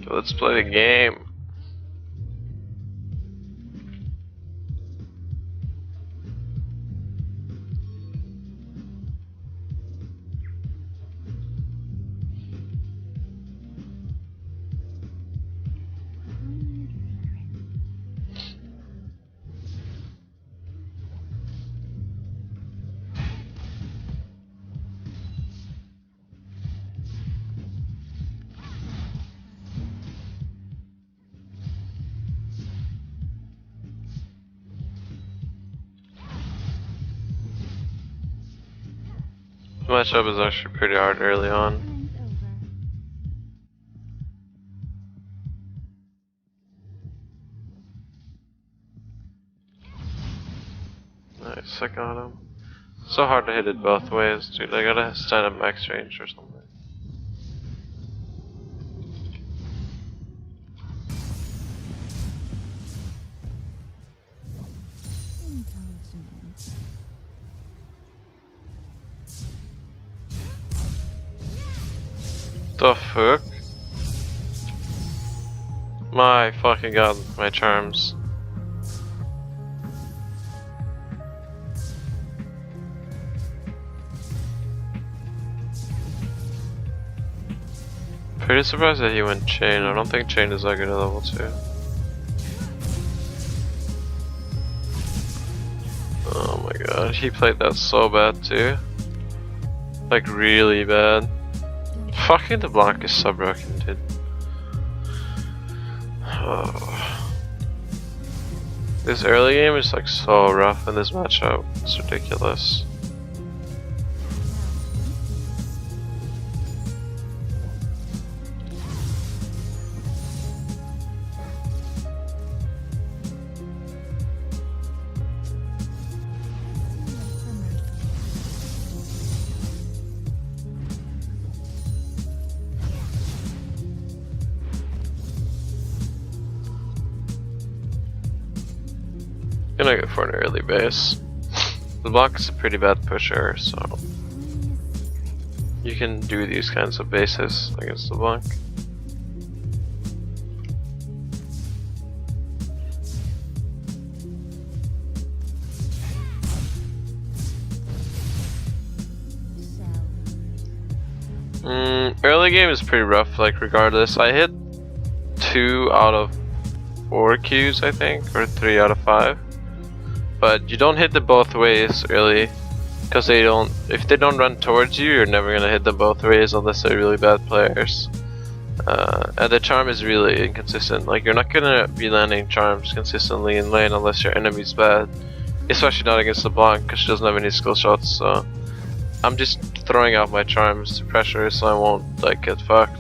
Let's play the game. The matchup is actually pretty hard early on. Nice, I got him. So hard to hit it both ways, dude. I gotta stand at max range or something. The fuck? My fucking god, my charms. Pretty surprised that he went chain. I don't think chain is that good at level 2. Oh my god, he played that so bad too. Like really bad. Fucking LeBlanc is so broken, dude. Oh. This early game is like so rough in this matchup. It's ridiculous. Gonna go for an early base. LeBlanc is a pretty bad pusher, so you can do these kinds of bases against LeBlanc. Early game is pretty rough, like regardless. I hit 2 out of 4 Qs, I think, or 3 out of 5. But you don't hit them both ways early, because if they don't run towards you, you're never gonna hit them both ways unless they're really bad players. And the charm is really inconsistent. Like you're not gonna be landing charms consistently in lane unless your enemy's bad. Especially not against LeBlanc, because she doesn't have any skill shots. So I'm just throwing out my charms to pressure, so I won't like get fucked.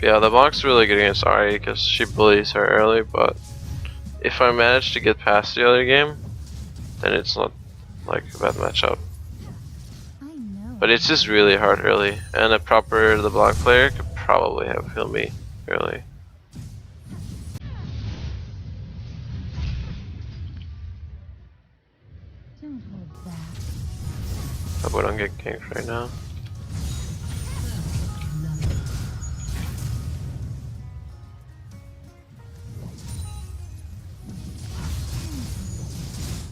Yeah, LeBlanc's really good against Ahri because she bullies her early, but if I manage to get past the other game, then it's not like a bad matchup. But it's just really hard early, and a proper LeBlanc player could probably have killed me early. Hope I don't get ganked right now.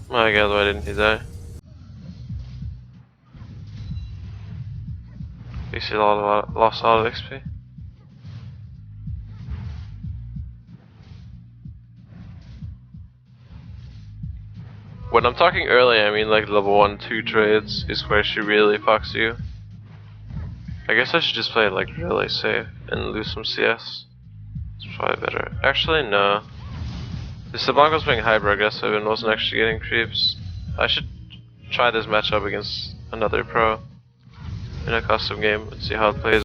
My god, why didn't he die? He still lost a lot of XP. When I'm talking early, I mean like level 1-2 trades is where she really fucks you. I guess I should just play it like really safe and lose some CS. It's probably better. Actually, no. This LeBlanc was playing hyper aggressive and wasn't actually getting creeps. I should try this matchup against another pro in a custom game and see how it plays.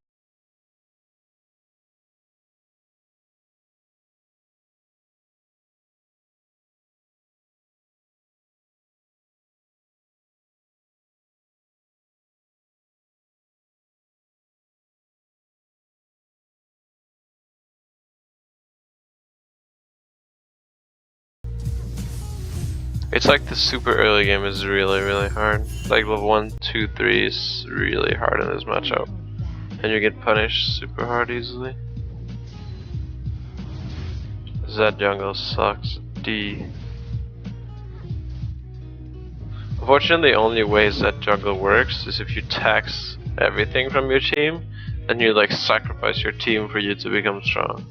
It's like the super early game is really hard. Like level 1, 2, 3 is really hard in this matchup. And you get punished super hard easily. Zed jungle sucks. D. Unfortunately, the only way Zed jungle works is if you tax everything from your team, and you like sacrifice your team for you to become strong.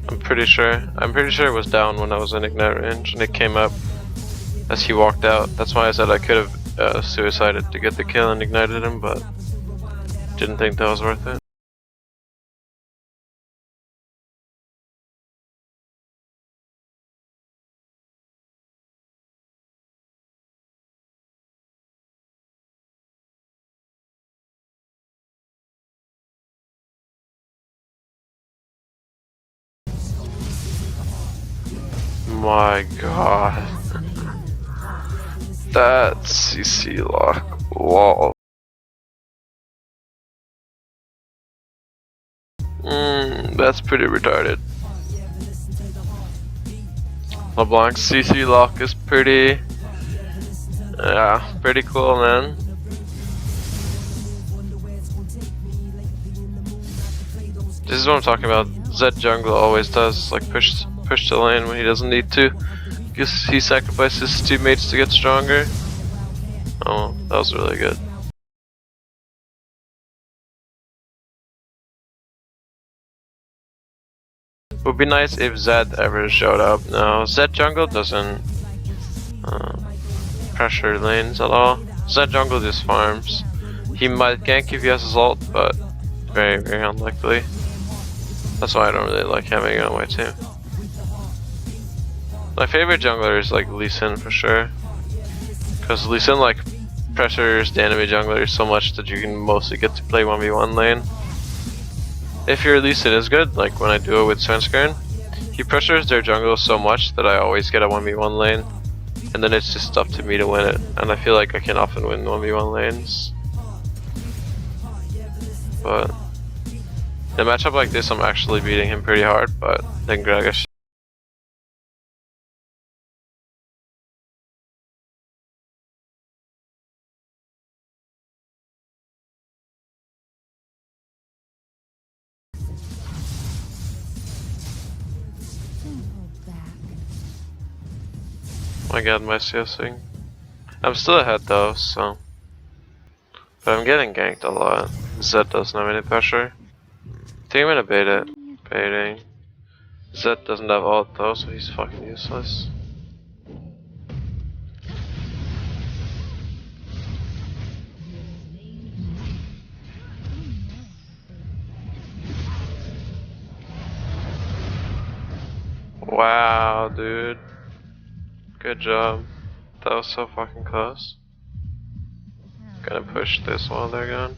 I'm pretty sure it was down when I was in ignite range, and it came up as he walked out. That's why I said I could have suicided to get the kill and ignited him, but didn't think that was worth it. My god. That CC lock wall. That's pretty retarded. LeBlanc's CC lock is pretty, pretty cool, man. This is what I'm talking about. Zed jungle always does, like push the lane when he doesn't need to. Because he sacrifices his teammates to get stronger. Oh, that was really good. Would be nice if Zed ever showed up. No, Zed jungle doesn't pressure lanes at all. Zed jungle just farms. He might gank if he has his ult, but very unlikely. That's why I don't really like having it on my team. My favorite jungler is like Lee Sin for sure, because Lee Sin like pressures the enemy jungler so much that you can mostly get to play 1v1 lane. If your Lee Sin is good, like when I do it with Svenskern, He pressures their jungle so much that I always get a 1v1 lane, and then it's just up to me to win it, and I feel like I can often win 1v1 lanes. But in a matchup like this, I'm actually beating him pretty hard, but then Gragas. Oh my god, my CSing. I'm still ahead though, so. But I'm getting ganked a lot. Zed doesn't have any pressure. I think I'm gonna bait it. Baiting. Zed doesn't have ult though, so he's fucking useless. Wow, dude. Good job. That was so fucking close. Gonna push this while they're gone.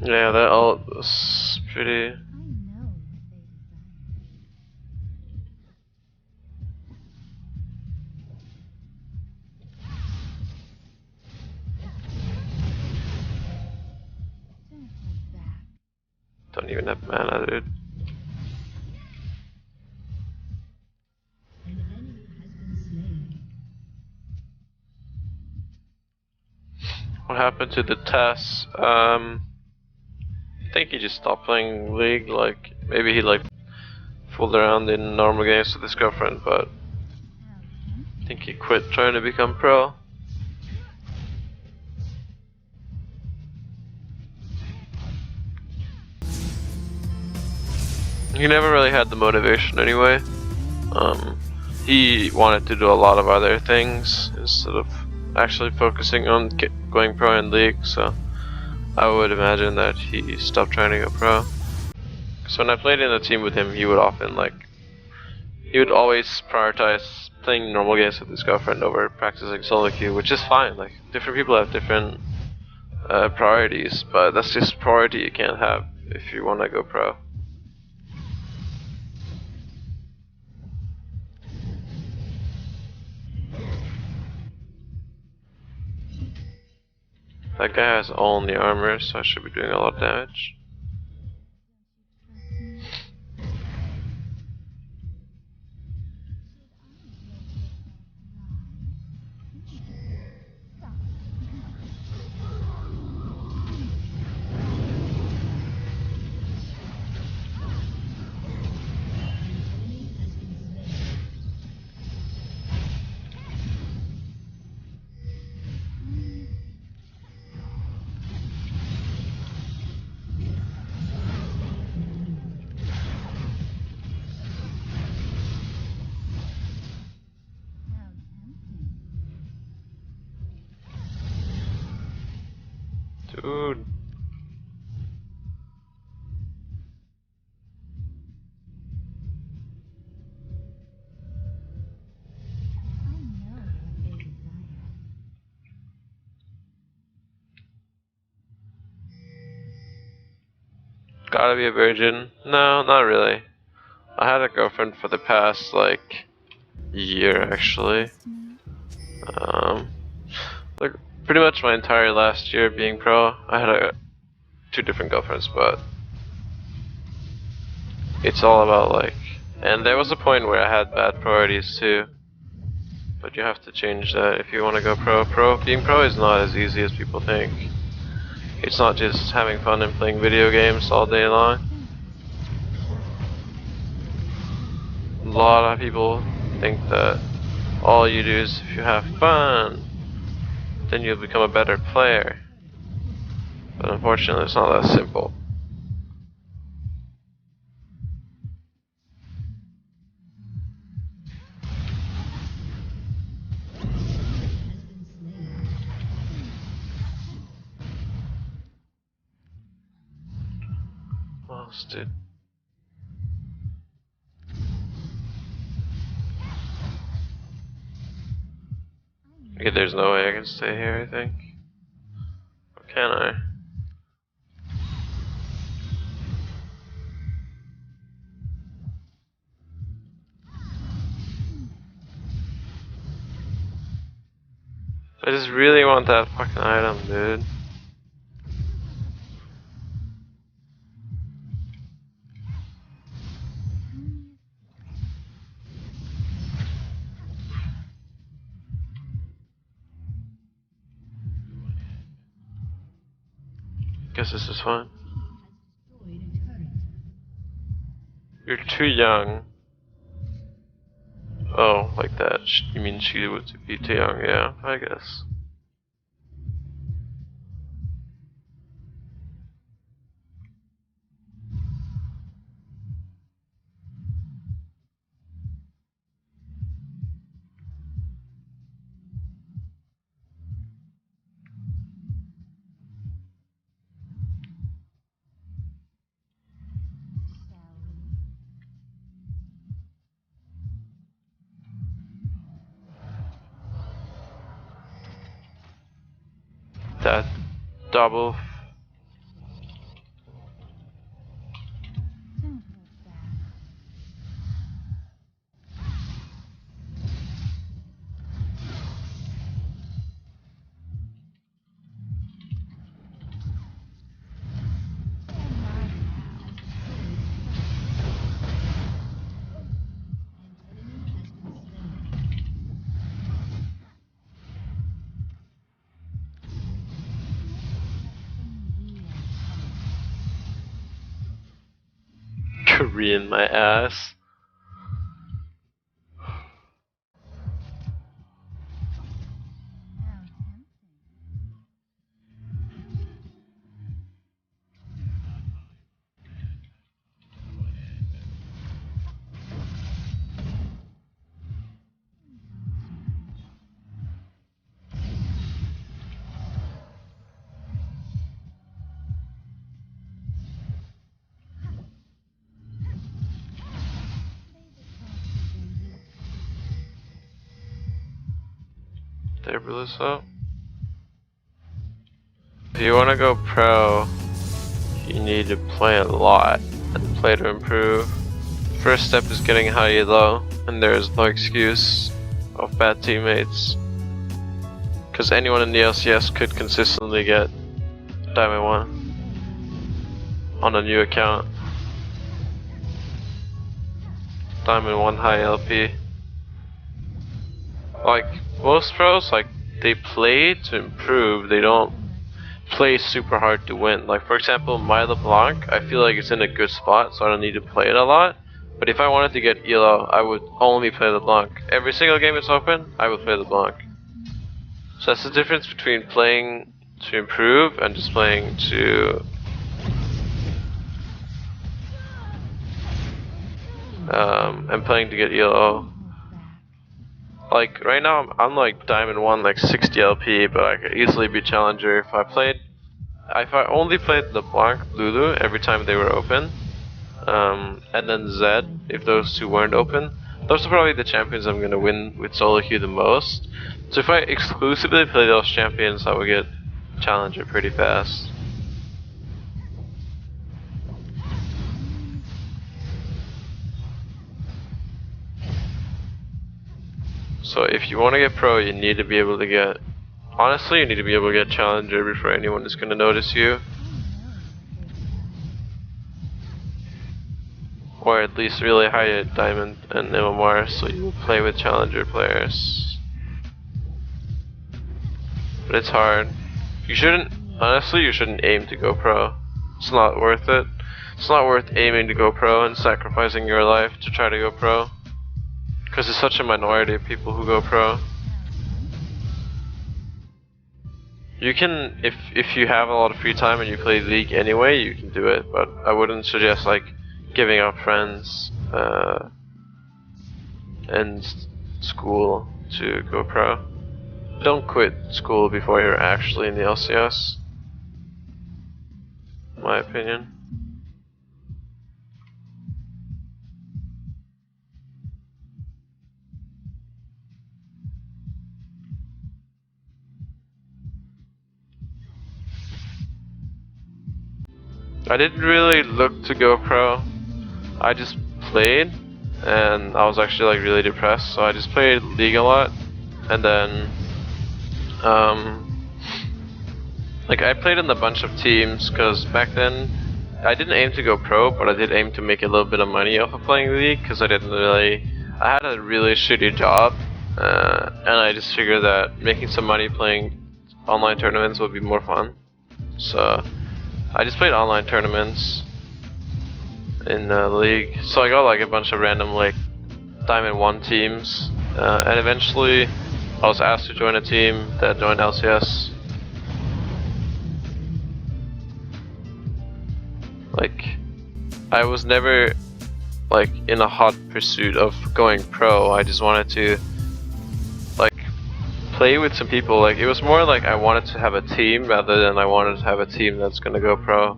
Yeah, that ult was pretty. Don't even have mana, dude. What happened to the Tess? I think he just stopped playing League. Like maybe he like fooled around in normal games with his girlfriend, but I think he quit trying to become pro. He never really had the motivation anyway. He wanted to do a lot of other things instead of actually focusing on going pro in League, so I would imagine that he stopped trying to go pro. So when I played in a team with him, he would often he would always prioritize playing normal games with his girlfriend over practicing solo queue, which is fine. Like different people have different priorities, but that's just priority you can't have if you want to go pro. That guy has only armor, so I should be doing a lot of damage. Dude. Gotta be a virgin? No, not really. I had a girlfriend for the past like year actually. Like pretty much my entire last year being pro, I had two different girlfriends, but it's all about like, and there was a point where I had bad priorities too. But you have to change that if you want to go pro. Being pro is not as easy as people think. It's not just having fun and playing video games all day long. A lot of people think that all you do is if you have fun, then you'll become a better player. But unfortunately, it's not that simple. Lost it. Okay, there's no way I can stay here, I think. Or can I? I just really want that fucking item, dude. Guess this is fine. You're too young. Oh, like that. You mean she would be too young? Yeah, I guess. That double. Korean my ass. Did I blew this up? If you wanna go pro, you need to play a lot and play to improve. First step is getting high elo, and there is no excuse of bad teammates. Because anyone in the LCS could consistently get Diamond 1 on a new account. Diamond 1 high LP. Like, most pros, like, they play to improve, they don't play super hard to win. Like, for example, my LeBlanc, I feel like it's in a good spot, so I don't need to play it a lot. But if I wanted to get elo, I would only play LeBlanc. Every single game it's open, I would play LeBlanc. So that's the difference between playing to improve and just playing to and playing to get elo. Like right now I'm like Diamond 1 like 60 LP, but I could easily be Challenger if I only played LeBlanc, Lulu every time they were open. And then Zed, if those two weren't open. Those are probably the champions I'm gonna win with solo queue the most. So if I exclusively play those champions, I would get Challenger pretty fast. So if you want to get pro, you need to be able to get, honestly, you need to be able to get Challenger before anyone is gonna notice you. Or at least really high at Diamond and MMR, so you will play with Challenger players. But it's hard. You shouldn't, honestly, you shouldn't aim to go pro. It's not worth it. It's not worth aiming to go pro and sacrificing your life to try to go pro. Because it's such a minority of people who go pro. You can, if you have a lot of free time and you play League anyway, you can do it, but I wouldn't suggest like giving up friends and school to go pro. Don't quit school before you're actually in the LCS, in my opinion. I didn't really look to go pro. I just played, and I was actually like really depressed, so I just played League a lot, and then like I played in a bunch of teams, because back then I didn't aim to go pro, but I did aim to make a little bit of money off of playing League, because I had a really shitty job, and I just figured that making some money playing online tournaments would be more fun. So I just played online tournaments in the League, so I got like a bunch of random like Diamond 1 teams, and eventually I was asked to join a team that joined LCS. Like, I was never like in a hot pursuit of going pro. I just wanted to like play with some people. Like, it was more like I wanted to have a team rather than I wanted to have a team that's gonna go pro.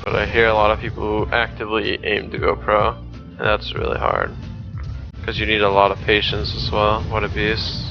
But I hear a lot of people who actively aim to go pro, and that's really hard. Because you need a lot of patience as well. What a beast.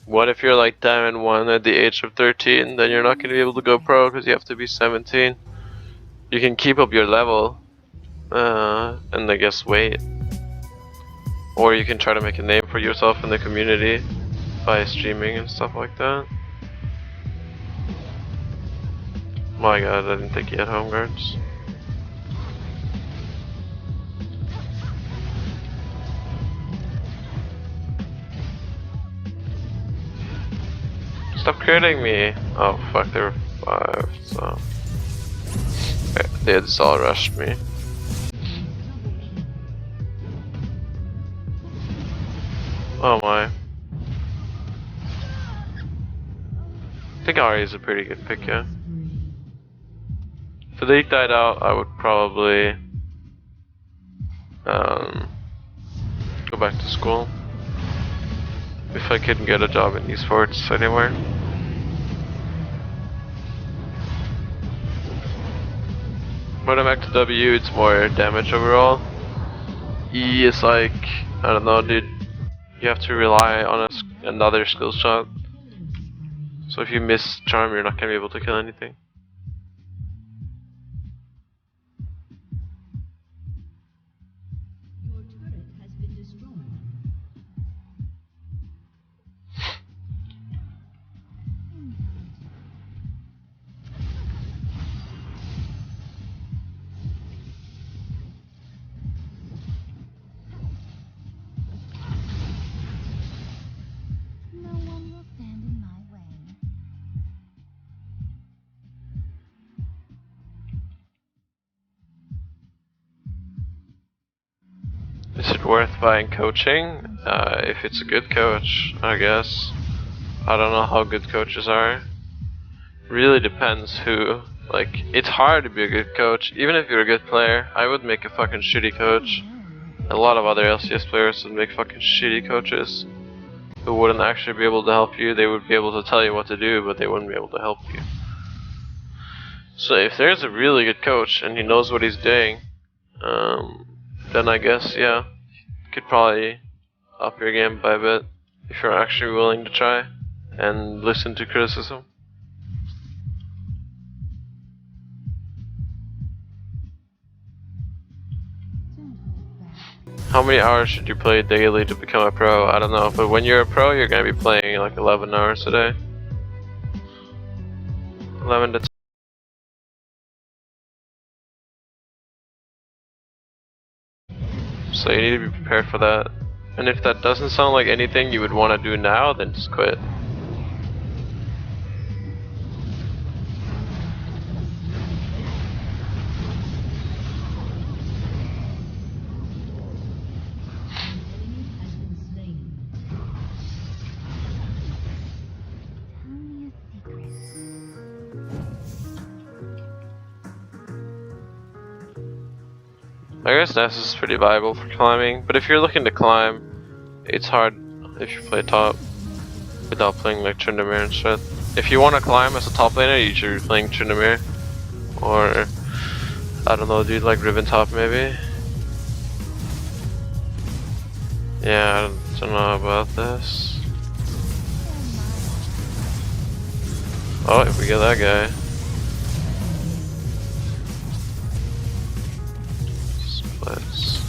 What if you're like Diamond 1 at the age of 13, then you're not going to be able to go pro because you have to be 17. You can keep up your level, and I guess wait. Or you can try to make a name for yourself in the community by streaming and stuff like that. My god, I didn't think he had home guards. Stop critting me! Oh fuck, they were 5, so... They just all rushed me. Oh my. I think Ahri is a pretty good pick, yeah. If the league died out, I would probably go back to school. If I couldn't get a job in esports anywhere. When I'm back to W, it's more damage overall. E is like, I don't know, dude. You have to rely on another skill shot. So if you miss charm, you're not gonna be able to kill anything. Is it worth buying coaching? If it's a good coach, I guess. I don't know how good coaches are. Really depends who. Like, it's hard to be a good coach. Even if you're a good player, I would make a fucking shitty coach. A lot of other LCS players would make fucking shitty coaches who wouldn't actually be able to help you. They would be able to tell you what to do, but they wouldn't be able to help you. So if there's a really good coach and he knows what he's doing, then I guess, yeah, you could probably up your game by a bit if you're actually willing to try and listen to criticism. How many hours should you play daily to become a pro? I don't know, but when you're a pro, you're gonna be playing like 11 hours a day. 11 to 10. So you need to be prepared for that. And if that doesn't sound like anything you would want to do now, then just quit. I guess Ness is pretty viable for climbing, but if you're looking to climb, it's hard if you play top without playing like Tryndamere and shit. If you want to climb as a top laner, you should be playing Tryndamere, or I don't know, dude, like Ribbon top maybe. Yeah, I don't know about this. Oh, if we get that guy. Splits.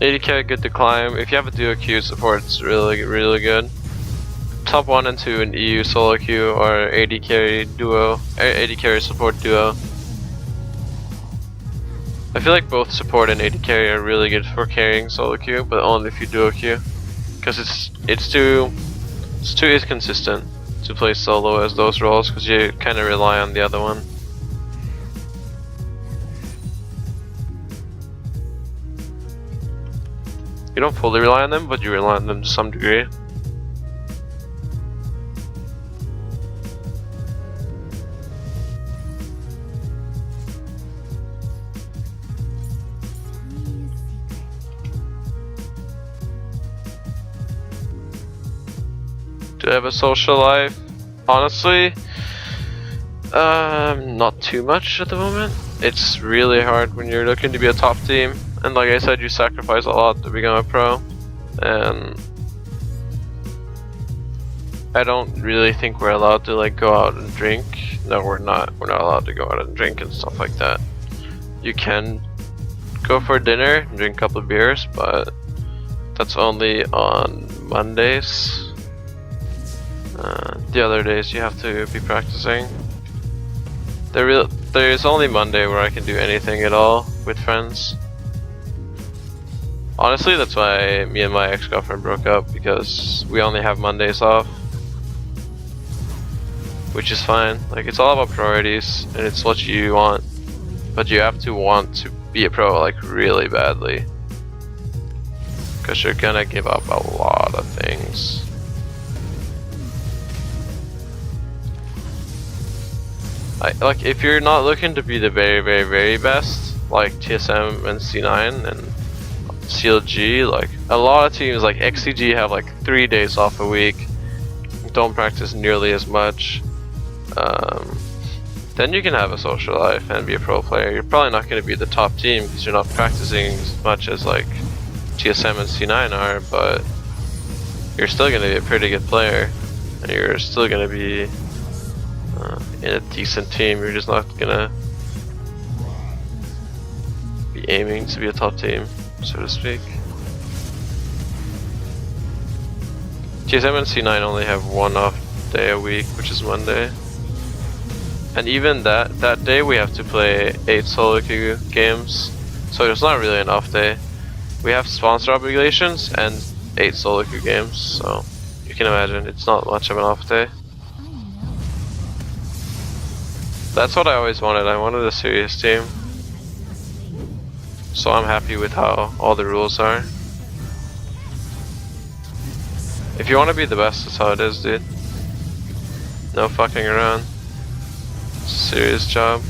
AD good to climb. If you have a duo queue support, it's really good. Top 1 and 2 in EU solo queue or AD carry duo, AD carry support duo. I feel like both support and AD carry are really good for carrying solo queue, but only if you duo queue, because it's too inconsistent to play solo as those roles, because you kind of rely on the other one. You don't fully rely on them, but you rely on them to some degree. Do I have a social life? Honestly, not too much at the moment. It's really hard when you're looking to be a top team, and like I said, you sacrifice a lot to become a pro, and I don't really think we're allowed to like go out and drink. No, we're not. We're not allowed to go out and drink and stuff like that. You can go for dinner and drink a couple of beers, but that's only on Mondays. The other days you have to be practicing. There is only Monday where I can do anything at all with friends. Honestly, that's why me and my ex-girlfriend broke up, because we only have Mondays off. Which is fine. Like, it's all about priorities, and it's what you want. But you have to want to be a pro, like, really badly. Because you're gonna give up a lot of things. Like, if you're not looking to be the very best, like TSM and C9 and CLG, like a lot of teams like XCG have like 3 days off a week, don't practice nearly as much, then you can have a social life and be a pro player. You're probably not going to be the top team because you're not practicing as much as like TSM and C9 are, but you're still going to be a pretty good player, and you're still going to be in a decent team. You're just not gonna be aiming to be a top team, so to speak. TSM and C9 only have one off day a week, which is Monday. And even that day we have to play 8 solo queue games, so it's not really an off day. We have sponsor obligations and 8 solo queue games, so you can imagine it's not much of an off day. That's what I always wanted. I wanted a serious team. So I'm happy with how all the rules are. If you want to be the best, that's how it is, dude. No fucking around. Serious job.